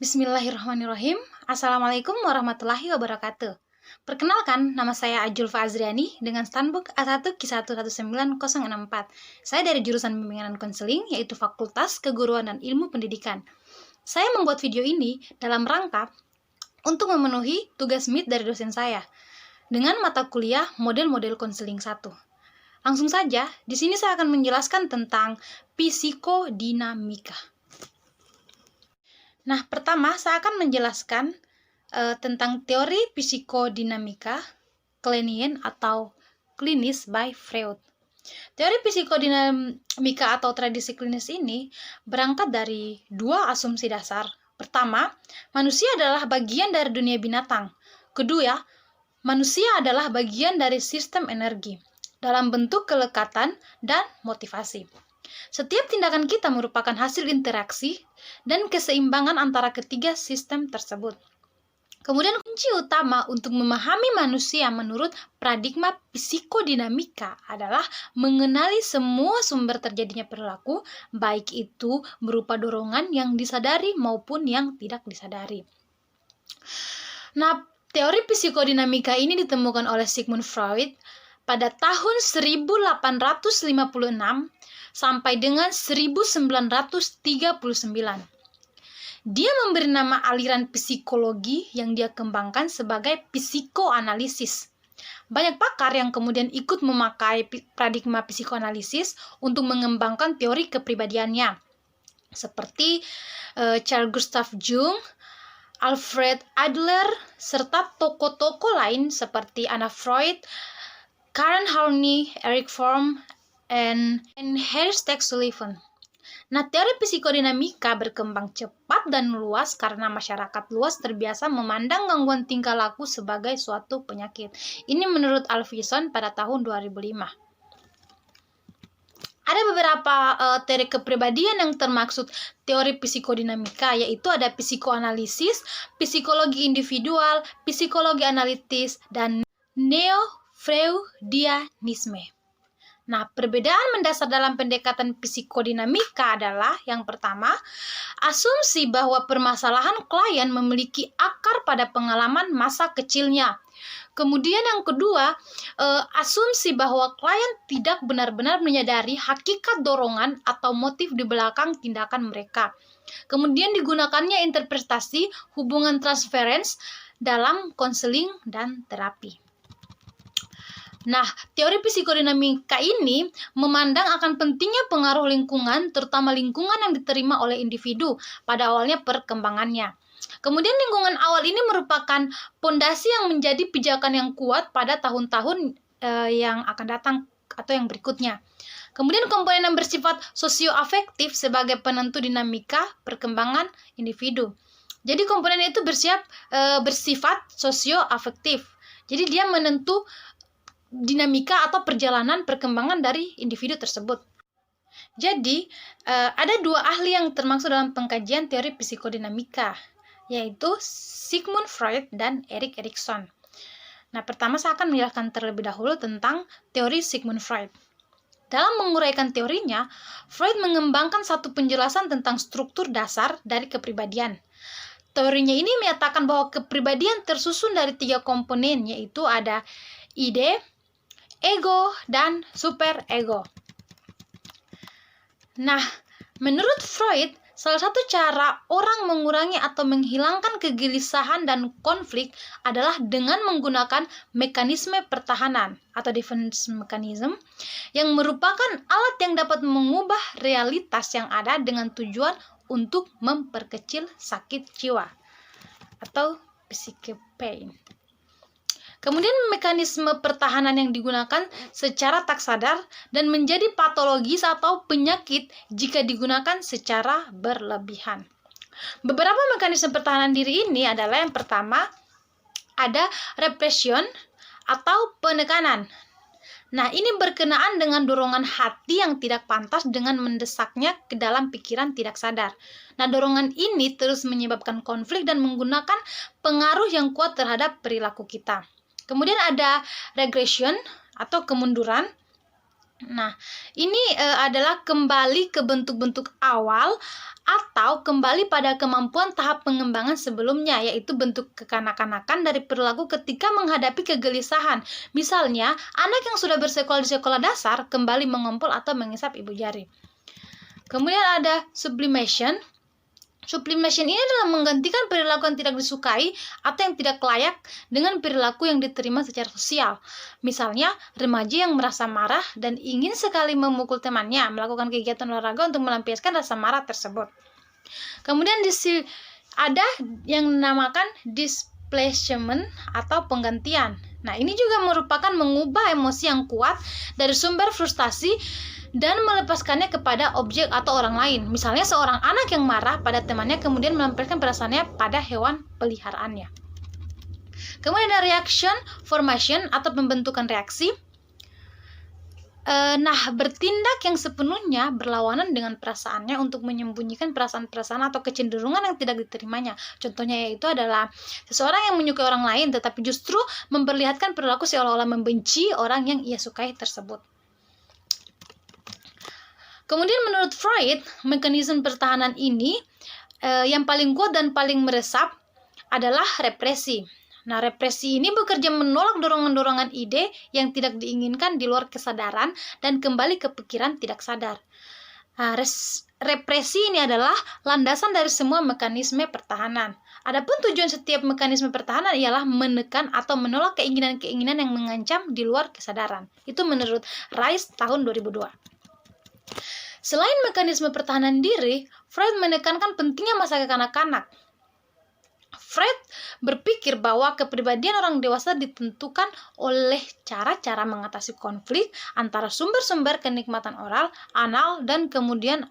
Bismillahirrahmanirrahim. Assalamualaikum warahmatullahi wabarakatuh. Perkenalkan, nama saya Ajulfa Azriani dengan Standbook A1Q119064. Saya dari jurusan Bimbingan dan Konseling, yaitu Fakultas Keguruan dan Ilmu Pendidikan. Saya membuat video ini dalam rangka untuk memenuhi tugas MIT dari dosen saya dengan mata kuliah model-model konseling 1. Langsung saja, di sini saya akan menjelaskan tentang psikodinamika. Nah, pertama saya akan menjelaskan tentang teori psikodinamika Kleinian atau klinis by Freud. Teori psikodinamika atau tradisi klinis ini berangkat dari dua asumsi dasar. Pertama, manusia adalah bagian dari dunia binatang. Kedua, manusia adalah bagian dari sistem energi dalam bentuk kelekatan dan motivasi. Setiap tindakan kita merupakan hasil interaksi dan keseimbangan antara ketiga sistem tersebut. Kemudian kunci utama untuk memahami manusia menurut paradigma psikodinamika adalah mengenali semua sumber terjadinya perilaku, baik itu berupa dorongan yang disadari maupun yang tidak disadari. Nah, teori psikodinamika ini ditemukan oleh Sigmund Freud pada tahun 1856 sampai dengan 1939. Dia memberi nama aliran psikologi yang dia kembangkan sebagai psikoanalisis. Banyak pakar yang kemudian ikut memakai paradigma psikoanalisis untuk mengembangkan teori kepribadiannya, seperti Carl Gustav Jung, Alfred Adler, serta tokoh-tokoh lain seperti Anna Freud, Karen Horney, Eric Fromm, and Harry Stack Sullivan. Nah, teori psikodinamika berkembang cepat dan luas karena masyarakat luas terbiasa memandang gangguan tingkah laku sebagai suatu penyakit. Ini menurut Alvison pada tahun 2005. Ada beberapa teori kepribadian yang termaksud teori psikodinamika, yaitu ada psikoanalisis, psikologi individual, psikologi analitis, dan neo-freudianisme. Nah, perbedaan mendasar dalam pendekatan psikodinamika adalah yang pertama, asumsi bahwa permasalahan klien memiliki akar pada pengalaman masa kecilnya. Kemudian yang kedua, asumsi bahwa klien tidak benar-benar menyadari hakikat dorongan atau motif di belakang tindakan mereka. Kemudian digunakannya interpretasi hubungan transference dalam konseling dan terapi. Nah, teori psikodinamika ini memandang akan pentingnya pengaruh lingkungan, terutama lingkungan yang diterima oleh individu pada awalnya perkembangannya. Kemudian lingkungan awal ini merupakan pondasi yang menjadi pijakan yang kuat pada tahun-tahun yang akan datang atau yang berikutnya. Kemudian komponen yang bersifat sosioafektif sebagai penentu dinamika perkembangan individu. Jadi komponen itu bersifat sosioafektif. Jadi dia menentu dinamika atau perjalanan perkembangan dari individu tersebut. Jadi, ada dua ahli yang termasuk dalam pengkajian teori psikodinamika, yaitu Sigmund Freud dan Erik Erikson. Nah, pertama saya akan menjelaskan terlebih dahulu tentang teori Sigmund Freud. Dalam menguraikan teorinya, Freud mengembangkan satu penjelasan tentang struktur dasar dari kepribadian. Teorinya ini menyatakan bahwa kepribadian tersusun dari tiga komponen, yaitu ada ide, ego, dan superego. Nah, menurut Freud, salah satu cara orang mengurangi atau menghilangkan kegelisahan dan konflik adalah dengan menggunakan mekanisme pertahanan atau defense mechanism yang merupakan alat yang dapat mengubah realitas yang ada dengan tujuan untuk memperkecil sakit jiwa atau psychic pain. Kemudian mekanisme pertahanan yang digunakan secara tak sadar dan menjadi patologis atau penyakit jika digunakan secara berlebihan. Beberapa mekanisme pertahanan diri ini adalah yang pertama, ada repression atau penekanan. Nah, ini berkenaan dengan dorongan hati yang tidak pantas dengan mendesaknya ke dalam pikiran tidak sadar. Nah, dorongan ini terus menyebabkan konflik dan menggunakan pengaruh yang kuat terhadap perilaku kita. Kemudian ada regression atau kemunduran. Nah, ini adalah kembali ke bentuk-bentuk awal atau kembali pada kemampuan tahap pengembangan sebelumnya, yaitu bentuk kekanak-kanakan dari perilaku ketika menghadapi kegelisahan. Misalnya, anak yang sudah bersekolah di sekolah dasar kembali mengompol atau mengisap ibu jari. Kemudian ada sublimation. Sublimation ini adalah menggantikan perilaku yang tidak disukai atau yang tidak layak dengan perilaku yang diterima secara sosial. Misalnya, remaja yang merasa marah dan ingin sekali memukul temannya, melakukan kegiatan olahraga untuk melampiaskan rasa marah tersebut. Kemudian ada yang dinamakan displacement atau penggantian. Nah, ini juga merupakan mengubah emosi yang kuat dari sumber frustasi dan melepaskannya kepada objek atau orang lain. Misalnya seorang anak yang marah pada temannya kemudian melampiaskan perasaannya pada hewan peliharaannya. Kemudian ada reaction formation atau pembentukan reaksi. Bertindak yang sepenuhnya berlawanan dengan perasaannya untuk menyembunyikan perasaan-perasaan atau kecenderungan yang tidak diterimanya. Contohnya yaitu adalah seseorang yang menyukai orang lain tetapi justru memperlihatkan perilaku seolah-olah membenci orang yang ia sukai tersebut. Kemudian menurut Freud, mekanisme pertahanan ini yang paling kuat dan paling meresap adalah represi. Nah, represi ini bekerja menolak dorongan-dorongan ide yang tidak diinginkan di luar kesadaran dan kembali ke pikiran tidak sadar. Nah, represi ini adalah landasan dari semua mekanisme pertahanan. Adapun tujuan setiap mekanisme pertahanan ialah menekan atau menolak keinginan-keinginan yang mengancam di luar kesadaran. Itu menurut Rice tahun 2002. Selain mekanisme pertahanan diri, Freud menekankan pentingnya masa kekanak-kanak. Freud berpikir bahwa kepribadian orang dewasa ditentukan oleh cara-cara mengatasi konflik antara sumber-sumber kenikmatan oral, anal, dan kemudian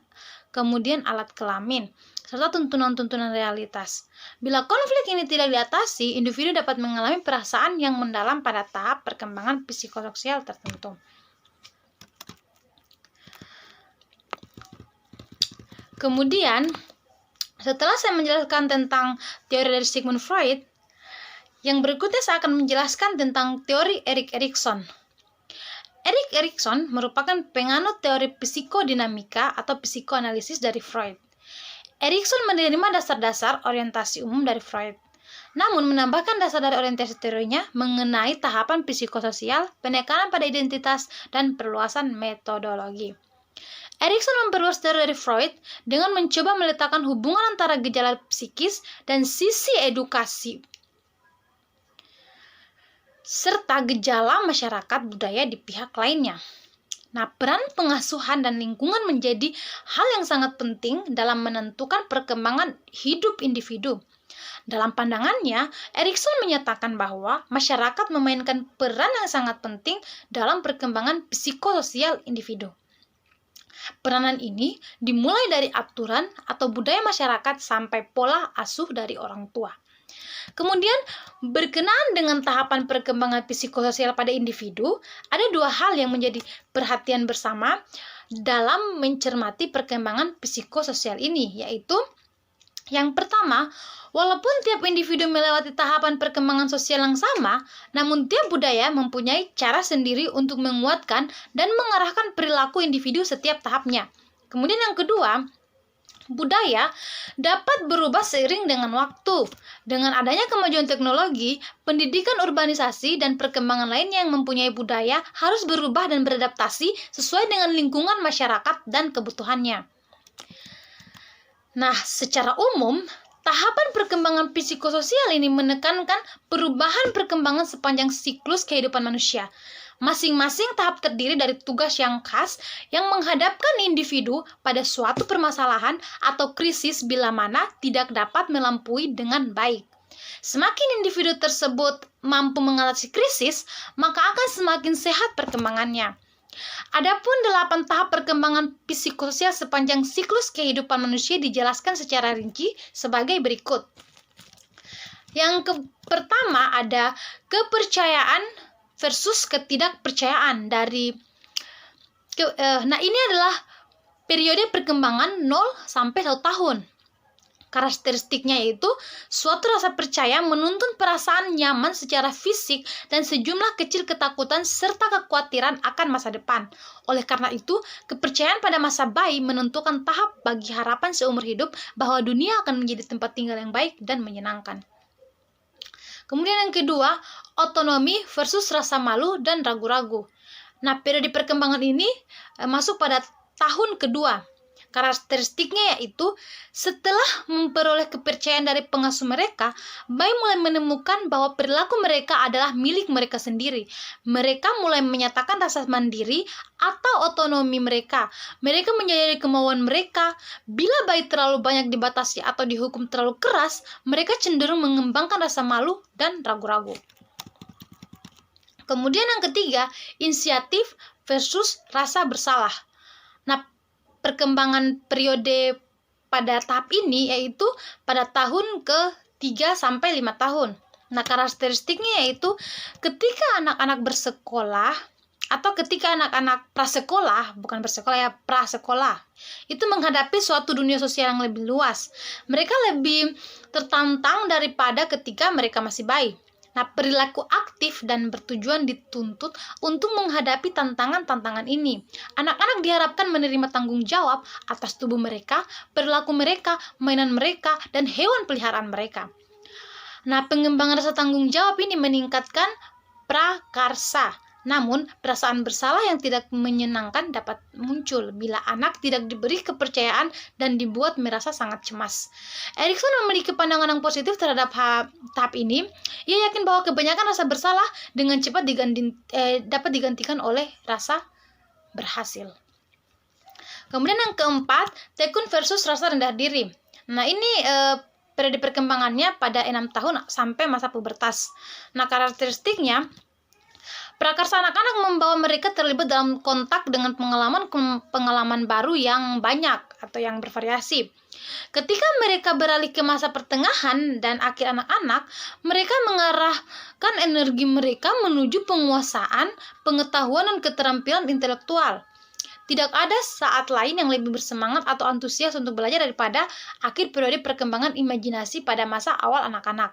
alat kelamin, serta tuntunan-tuntunan realitas. Bila konflik ini tidak diatasi, individu dapat mengalami perasaan yang mendalam pada tahap perkembangan psikososial tertentu. Kemudian, setelah saya menjelaskan tentang teori dari Sigmund Freud, yang berikutnya saya akan menjelaskan tentang teori Erik Erikson. Erik Erikson merupakan penganut teori psikodinamika atau psikoanalisis dari Freud. Erikson menerima dasar-dasar orientasi umum dari Freud, namun menambahkan dasar dari orientasi teorinya mengenai tahapan psikososial, penekanan pada identitas, dan perluasan metodologi. Erikson memperluas teori dari Freud dengan mencoba meletakkan hubungan antara gejala psikis dan sisi edukasi serta gejala masyarakat budaya di pihak lainnya. Nah, peran pengasuhan dan lingkungan menjadi hal yang sangat penting dalam menentukan perkembangan hidup individu. Dalam pandangannya, Erikson menyatakan bahwa masyarakat memainkan peran yang sangat penting dalam perkembangan psikososial individu. Peranan ini dimulai dari aturan atau budaya masyarakat sampai pola asuh dari orang tua. Kemudian, berkenaan dengan tahapan perkembangan psikososial pada individu, ada dua hal yang menjadi perhatian bersama dalam mencermati perkembangan psikososial ini, yaitu yang pertama, walaupun tiap individu melewati tahapan perkembangan sosial yang sama, namun tiap budaya mempunyai cara sendiri untuk menguatkan dan mengarahkan perilaku individu setiap tahapnya. Kemudian yang kedua, budaya dapat berubah seiring dengan waktu. Dengan adanya kemajuan teknologi, pendidikan urbanisasi, dan perkembangan lainnya yang mempunyai budaya harus berubah dan beradaptasi sesuai dengan lingkungan masyarakat dan kebutuhannya. Nah, secara umum, tahapan perkembangan psikososial ini menekankan perubahan perkembangan sepanjang siklus kehidupan manusia. Masing-masing tahap terdiri dari tugas yang khas yang menghadapkan individu pada suatu permasalahan atau krisis bila mana tidak dapat melampaui dengan baik. Semakin individu tersebut mampu mengatasi krisis, maka akan semakin sehat perkembangannya. Adapun 8 tahap perkembangan psikososial sepanjang siklus kehidupan manusia dijelaskan secara rinci sebagai berikut. Yang pertama ada kepercayaan versus ketidakpercayaan ini adalah periode perkembangan 0 sampai 1 tahun. Karakteristiknya yaitu suatu rasa percaya menuntun perasaan nyaman secara fisik dan sejumlah kecil ketakutan serta kekhawatiran akan masa depan. Oleh karena itu, kepercayaan pada masa bayi menentukan tahap bagi harapan seumur hidup bahwa dunia akan menjadi tempat tinggal yang baik dan menyenangkan. Kemudian yang kedua, otonomi versus rasa malu dan ragu-ragu. Nah, periode perkembangan ini masuk pada tahun kedua. Karakteristiknya yaitu setelah memperoleh kepercayaan dari pengasuh mereka, bayi mulai menemukan bahwa perilaku mereka adalah milik mereka sendiri. Mereka mulai menyatakan rasa mandiri atau otonomi mereka. Mereka menyadari kemauan mereka. Bila bayi terlalu banyak dibatasi atau dihukum terlalu keras, mereka cenderung mengembangkan rasa malu dan ragu-ragu. Kemudian yang ketiga, inisiatif versus rasa bersalah. Nah, perkembangan periode pada tahap ini yaitu pada tahun ke-3 sampai 5 tahun. Nah, karakteristiknya yaitu ketika anak-anak bersekolah atau ketika anak-anak prasekolah, bukan bersekolah ya, prasekolah, itu menghadapi suatu dunia sosial yang lebih luas. Mereka lebih tertantang daripada ketika mereka masih bayi. Nah, perilaku aktif dan bertujuan dituntut untuk menghadapi tantangan-tantangan ini. Anak-anak diharapkan menerima tanggung jawab atas tubuh mereka, perilaku mereka, mainan mereka, dan hewan peliharaan mereka. Nah, pengembangan rasa tanggung jawab ini meningkatkan prakarsa. Namun, perasaan bersalah yang tidak menyenangkan dapat muncul bila anak tidak diberi kepercayaan dan dibuat merasa sangat cemas. Erikson memiliki pandangan yang positif terhadap tahap ini. Ia yakin bahwa kebanyakan rasa bersalah dengan cepat dapat digantikan oleh rasa berhasil. Kemudian yang keempat, tekun versus rasa rendah diri. Nah, ini periode perkembangannya pada 6 tahun sampai masa pubertas. Nah, karakteristiknya, prakarsa anak-anak membawa mereka terlibat dalam kontak dengan pengalaman baru yang banyak atau yang bervariasi. Ketika mereka beralih ke masa pertengahan dan akhir anak-anak, mereka mengarahkan energi mereka menuju penguasaan, pengetahuan, dan keterampilan intelektual. Tidak ada saat lain yang lebih bersemangat atau antusias untuk belajar daripada akhir periode perkembangan imajinasi pada masa awal anak-anak.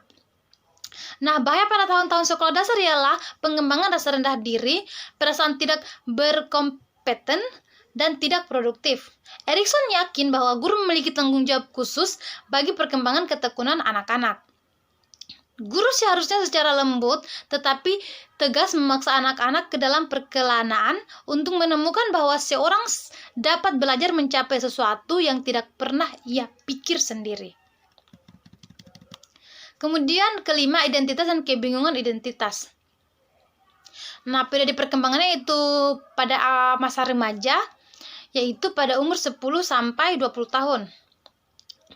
Nah, bahaya pada tahun-tahun sekolah dasar ialah pengembangan rasa rendah diri, perasaan tidak berkompeten, dan tidak produktif. Erikson yakin bahwa guru memiliki tanggung jawab khusus bagi perkembangan ketekunan anak-anak. Guru seharusnya secara lembut tetapi tegas memaksa anak-anak ke dalam perkelanaan untuk menemukan bahwa seorang dapat belajar mencapai sesuatu yang tidak pernah ia pikir sendiri. Kemudian kelima, identitas dan kebingungan identitas. Nah, periode perkembangannya itu pada masa remaja, yaitu pada umur 10 sampai 20 tahun.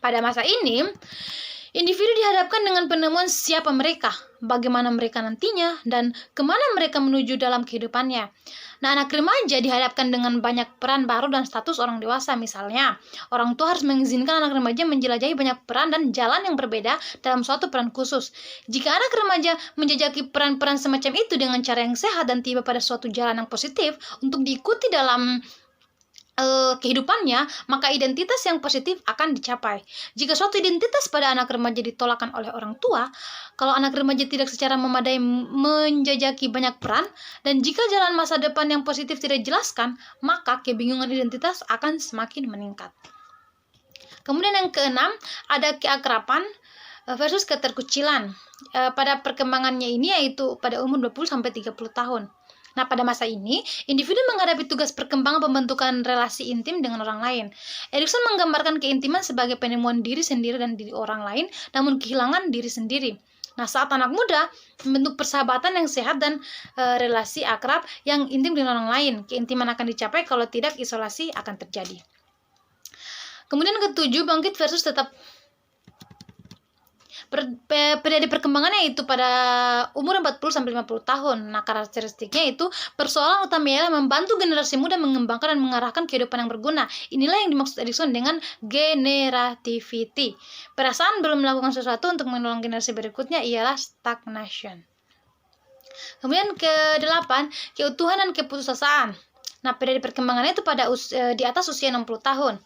Pada masa ini, individu dihadapkan dengan penemuan siapa mereka, bagaimana mereka nantinya, dan kemana mereka menuju dalam kehidupannya. Nah, anak remaja dihadapkan dengan banyak peran baru dan status orang dewasa. Misalnya, orang tua harus mengizinkan anak remaja menjelajahi banyak peran dan jalan yang berbeda dalam suatu peran khusus. Jika anak remaja menjajaki peran-peran semacam itu dengan cara yang sehat dan tiba pada suatu jalan yang positif untuk diikuti dalam kehidupannya, maka identitas yang positif akan dicapai. Jika suatu identitas pada anak remaja ditolakkan oleh orang tua, kalau anak remaja tidak secara memadai menjajaki banyak peran, dan jika jalan masa depan yang positif tidak dijelaskan, maka kebingungan identitas akan semakin meningkat. Kemudian yang keenam, ada keakraban versus keterkucilan. Pada perkembangannya ini yaitu pada umur 20-30 tahun. Nah, pada masa ini, individu menghadapi tugas perkembangan pembentukan relasi intim dengan orang lain. Erikson menggambarkan keintiman sebagai penemuan diri sendiri dan diri orang lain, namun kehilangan diri sendiri. Nah, saat anak muda membentuk persahabatan yang sehat dan relasi akrab yang intim dengan orang lain, keintiman akan dicapai, kalau tidak isolasi akan terjadi. Kemudian ketujuh, bangkit versus tetap. Periode perkembangannya itu pada umur 40-50 tahun. Nah, karakteristiknya itu persoalan utamanya adalah membantu generasi muda mengembangkan dan mengarahkan kehidupan yang berguna. Inilah yang dimaksud Erikson dengan generativity. Perasaan belum melakukan sesuatu untuk menolong generasi berikutnya ialah stagnation. Kemudian ke-8, keutuhan dan keputusasaan. Nah, periode perkembangannya itu pada di atas usia 60 tahun.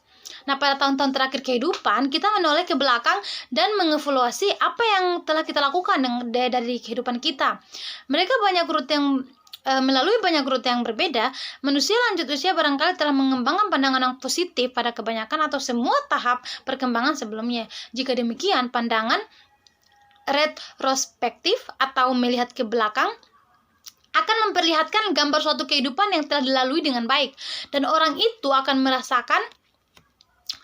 Nah, pada tahun-tahun terakhir kehidupan, kita menoleh ke belakang dan mengevaluasi apa yang telah kita lakukan dari kehidupan kita. Melalui banyak rute yang berbeda, manusia lanjut usia barangkali telah mengembangkan pandangan yang positif pada kebanyakan atau semua tahap perkembangan sebelumnya. Jika demikian, pandangan retrospektif atau melihat ke belakang akan memperlihatkan gambar suatu kehidupan yang telah dilalui dengan baik, dan orang itu akan merasakan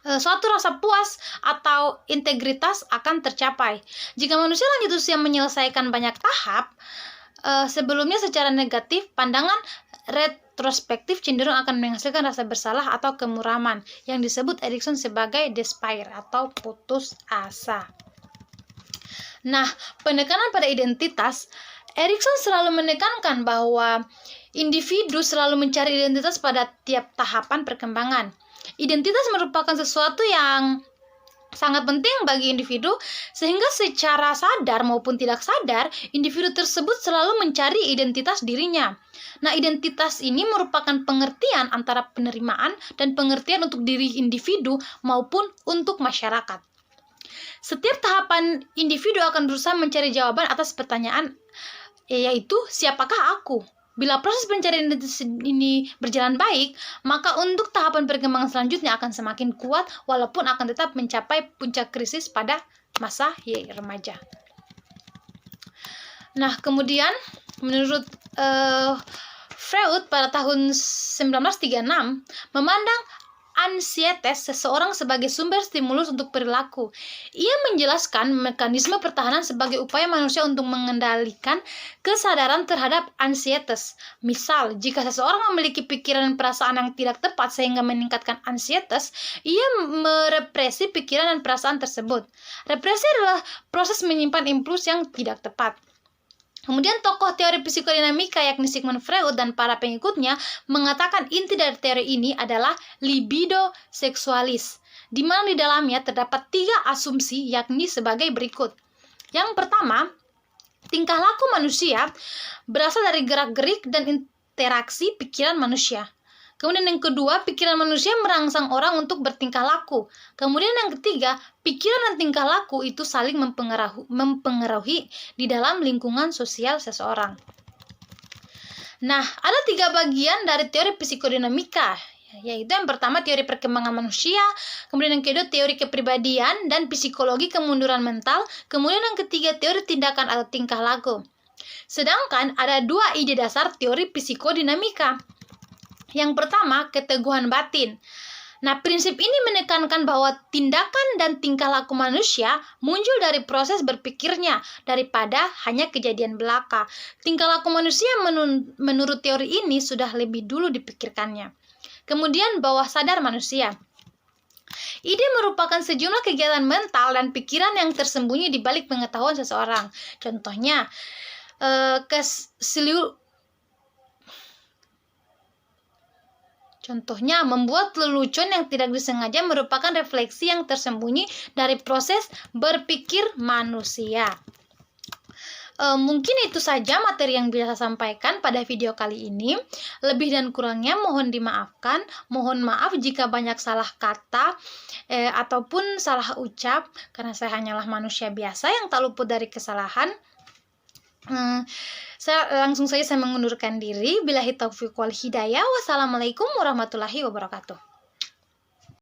suatu rasa puas atau integritas akan tercapai. Jika manusia lanjut usia menyelesaikan banyak tahap sebelumnya secara negatif, pandangan retrospektif cenderung akan menghasilkan rasa bersalah atau kemuraman yang disebut Erikson sebagai despair atau putus asa. Nah, penekanan pada identitas, Erikson selalu menekankan bahwa individu selalu mencari identitas pada tiap tahapan perkembangan. Identitas merupakan sesuatu yang sangat penting bagi individu, sehingga secara sadar maupun tidak sadar, individu tersebut selalu mencari identitas dirinya. Nah, identitas ini merupakan pengertian antara penerimaan dan pengertian untuk diri individu maupun untuk masyarakat. Setiap tahapan individu akan berusaha mencari jawaban atas pertanyaan, yaitu siapakah aku? Bila proses pencarian identitas ini berjalan baik, maka untuk tahapan perkembangan selanjutnya akan semakin kuat walaupun akan tetap mencapai puncak krisis pada masa remaja. Nah, kemudian menurut Freud pada tahun 1936 memandang ansietes seseorang sebagai sumber stimulus untuk perilaku. Ia menjelaskan mekanisme pertahanan sebagai upaya manusia untuk mengendalikan kesadaran terhadap ansietes. Misal, jika seseorang memiliki pikiran dan perasaan yang tidak tepat sehingga meningkatkan ansietes, ia merepresi pikiran dan perasaan tersebut. Represi adalah proses menyimpan impuls yang tidak tepat. Kemudian tokoh teori psikodinamika yakni Sigmund Freud dan para pengikutnya mengatakan inti dari teori ini adalah libido seksualis, di mana di dalamnya terdapat 3 asumsi yakni sebagai berikut. Yang pertama, tingkah laku manusia berasal dari gerak-gerik dan interaksi pikiran manusia. Kemudian yang kedua, pikiran manusia merangsang orang untuk bertingkah laku. Kemudian yang ketiga, pikiran dan tingkah laku itu saling mempengaruhi di dalam lingkungan sosial seseorang. Nah, ada 3 bagian dari teori psikodinamika, yaitu yang pertama teori perkembangan manusia, kemudian yang kedua teori kepribadian dan psikologi kemunduran mental, kemudian yang ketiga teori tindakan atau tingkah laku. Sedangkan ada 2 ide dasar teori psikodinamika. Yang pertama, keteguhan batin. Nah, prinsip ini menekankan bahwa tindakan dan tingkah laku manusia muncul dari proses berpikirnya daripada hanya kejadian belaka. Tingkah laku manusia menurut teori ini sudah lebih dulu dipikirkannya. Kemudian, bawah sadar manusia. Ide merupakan sejumlah kegiatan mental dan pikiran yang tersembunyi di balik pengetahuan seseorang. Contohnya, membuat lelucon yang tidak disengaja merupakan refleksi yang tersembunyi dari proses berpikir manusia. Mungkin itu saja materi yang bisa saya sampaikan pada video kali ini. Lebih dan kurangnya mohon dimaafkan. Mohon maaf jika banyak salah kata ataupun salah ucap, karena saya hanyalah manusia biasa yang tak luput dari kesalahan. Langsung saja saya mengundurkan diri. Billahi taufiq wal hidayah. Wassalamualaikum warahmatullahi wabarakatuh.